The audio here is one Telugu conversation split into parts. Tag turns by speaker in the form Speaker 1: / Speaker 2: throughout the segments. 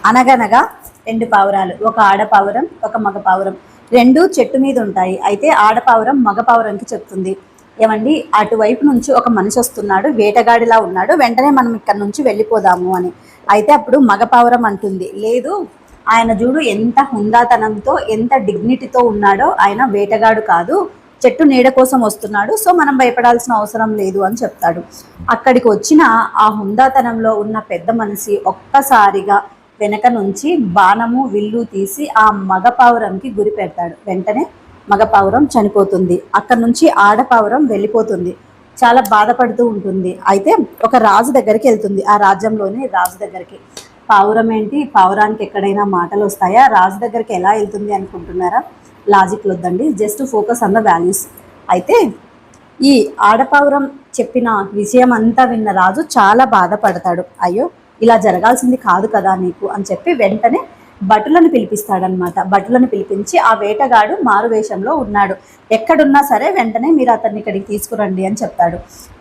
Speaker 1: అనగనగా రెండు పావురాలు, ఒక ఆడపావురం ఒక మగ పావురం, రెండు చెట్టు మీద ఉంటాయి. అయితే ఆడపావురం మగ పావురంకి చెప్తుంది, ఏమండి అటువైపు నుంచి ఒక మనిషి వస్తున్నాడు, వేటగాడిలా ఉన్నాడు, వెంటనే మనం ఇక్కడ నుంచి వెళ్ళిపోదాము అని. అయితే అప్పుడు మగ పావురం అంటుంది, లేదు ఆయన చూడు ఎంత హుందాతనంతో ఎంత డిగ్నిటీతో ఉన్నాడో, ఆయన వేటగాడు కాదు, చెట్టు నీడ కోసం వస్తున్నాడు, సో మనం భయపడాల్సిన అవసరం లేదు అని చెప్తాడు. అక్కడికి వచ్చిన ఆ హుందాతనంలో ఉన్న పెద్ద మనిషి ఒక్కసారిగా వెనక నుంచి బాణము విల్లు తీసి ఆ మగ పావురంకి గురి పెడతాడు. వెంటనే మగ పావురం చనిపోతుంది. అక్కడ నుంచి ఆడపావురం వెళ్ళిపోతుంది. చాలా బాధపడుతూ ఉంటుంది. అయితే ఒక రాజు దగ్గరికి వెళ్తుంది, ఆ రాజ్యంలోని రాజు దగ్గరికి. పావురం ఏంటి, పావురానికి ఎక్కడైనా మాటలు వస్తాయా, రాజు దగ్గరికి ఎలా వెళ్తుంది అనుకుంటున్నారా? లాజిక్ వద్దండి, just focus on the values. అయితే ఈ ఆడపావురం చెప్పిన విషయం అంతా విన్న రాజు చాలా బాధపడతాడు. అయ్యో ఇలా జరగాల్సింది కాదు కదా నీకు అని చెప్పి వెంటనే భటులను పిలిపిస్తాడనమాట. భటులను పిలిపించి ఆ వేటగాడు మారు వేషంలో ఉన్నాడు, ఎక్కడున్నా సరే వెంటనే మీరు అతన్ని ఇక్కడికి తీసుకురండి అని చెప్తాడు.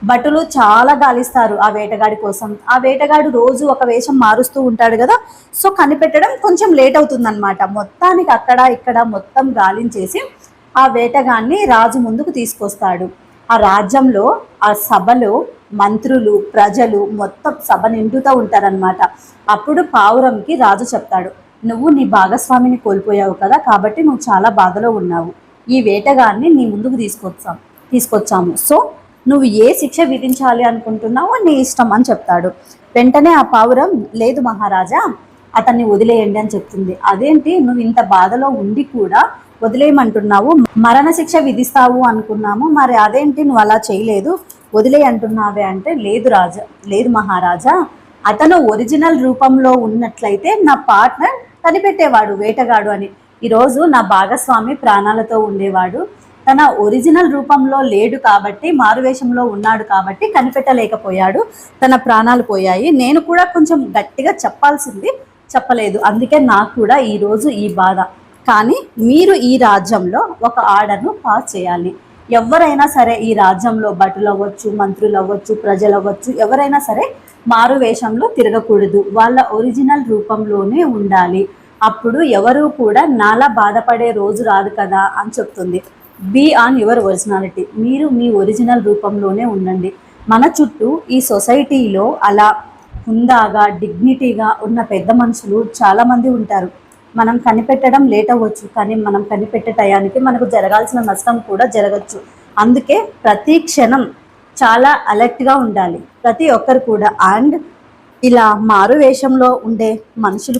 Speaker 1: భటులు చాలా గాలిస్తారు ఆ వేటగాడి కోసం. ఆ వేటగాడు రోజు ఒక వేషం మారుస్తూ ఉంటాడు కదా, సో కనిపెట్టడం కొంచెం లేట్ అవుతుందన్నమాట. మొత్తానికి అక్కడ ఇక్కడ మొత్తం గాలించేసి ఆ వేటగాన్ని రాజు ముందుకు తీసుకొస్తాడు. ఆ రాజ్యంలో ఆ సభలో మంత్రులు ప్రజలు మొత్తం సభ నిండుతూ ఉంటారనమాట. అప్పుడు పావురంకి రాజు చెప్తాడు, నువ్వు నీ భాగస్వామిని కోల్పోయావు కదా, కాబట్టి నువ్వు చాలా బాధలో ఉన్నావు. ఈ వేటగాన్ని నీ ముందుకు తీసుకొచ్చాము, సో నువ్వు ఏ శిక్ష విధించాలి అనుకుంటున్నావో నీ ఇష్టం అని చెప్తాడు. వెంటనే ఆ పావురం, లేదు మహారాజా అతన్ని వదిలేయండి అని చెప్తుంది. అదేంటి నువ్వు ఇంత బాధలో ఉండి కూడా వదిలేయమంటున్నావు, మరణ శిక్ష విధిస్తావు అనుకున్నాము, మరి అదేంటి నువ్వు అలా చేయలేదు, వదిలే అంటున్నావే అంటే, లేదు మహారాజా, అతను ఒరిజినల్ రూపంలో ఉన్నట్లయితే నా పార్ట్నర్ కనిపెట్టేవాడు వేటగాడు అని. ఈరోజు నా భాగస్వామి ప్రాణాలతో ఉండేవాడు, తన ఒరిజినల్ రూపంలో లేడు కాబట్టి, మారువేషంలో ఉన్నాడు కాబట్టి కనిపెట్టలేకపోయాడు, తన ప్రాణాలు పోయాయి. నేను కూడా కొంచెం గట్టిగా చెప్పాల్సింది చెప్పలేదు, అందుకే నాకు కూడా ఈరోజు ఈ బాధ. కానీ మీరు ఈ రాజ్యంలో ఒక ఆర్డర్ను పాస్ చేయాలి. ఎవరైనా సరే ఈ రాజ్యంలో భటులు అవ్వచ్చు, మంత్రులు అవ్వచ్చు, ప్రజలు అవ్వచ్చు, ఎవరైనా సరే మారు వేషంలో తిరగకూడదు, వాళ్ళ ఒరిజినల్ రూపంలోనే ఉండాలి. అప్పుడు ఎవరు కూడా నాలా బాధపడే రోజు రాదు కదా అని చెప్తుంది. బీ ఆన్ యువర్ ఒరిజినాలిటీ, మీరు మీ ఒరిజినల్ రూపంలోనే ఉండండి. మన చుట్టూ ఈ సొసైటీలో అలా హుందాగా డిగ్నిటీగా ఉన్న పెద్ద మనుషులు చాలామంది ఉంటారు. మనం కనిపెట్టడం లేట్ అవ్వచ్చు, కానీ మనం కనిపెట్టే టయానికి మనకు జరగాల్సిన నష్టం కూడా జరగచ్చు. అందుకే ప్రతి క్షణం చాలా అలర్ట్గా ఉండాలి ప్రతి ఒక్కరు కూడా. అండ్ ఇలా మారు వేషంలో ఉండే మనుషులు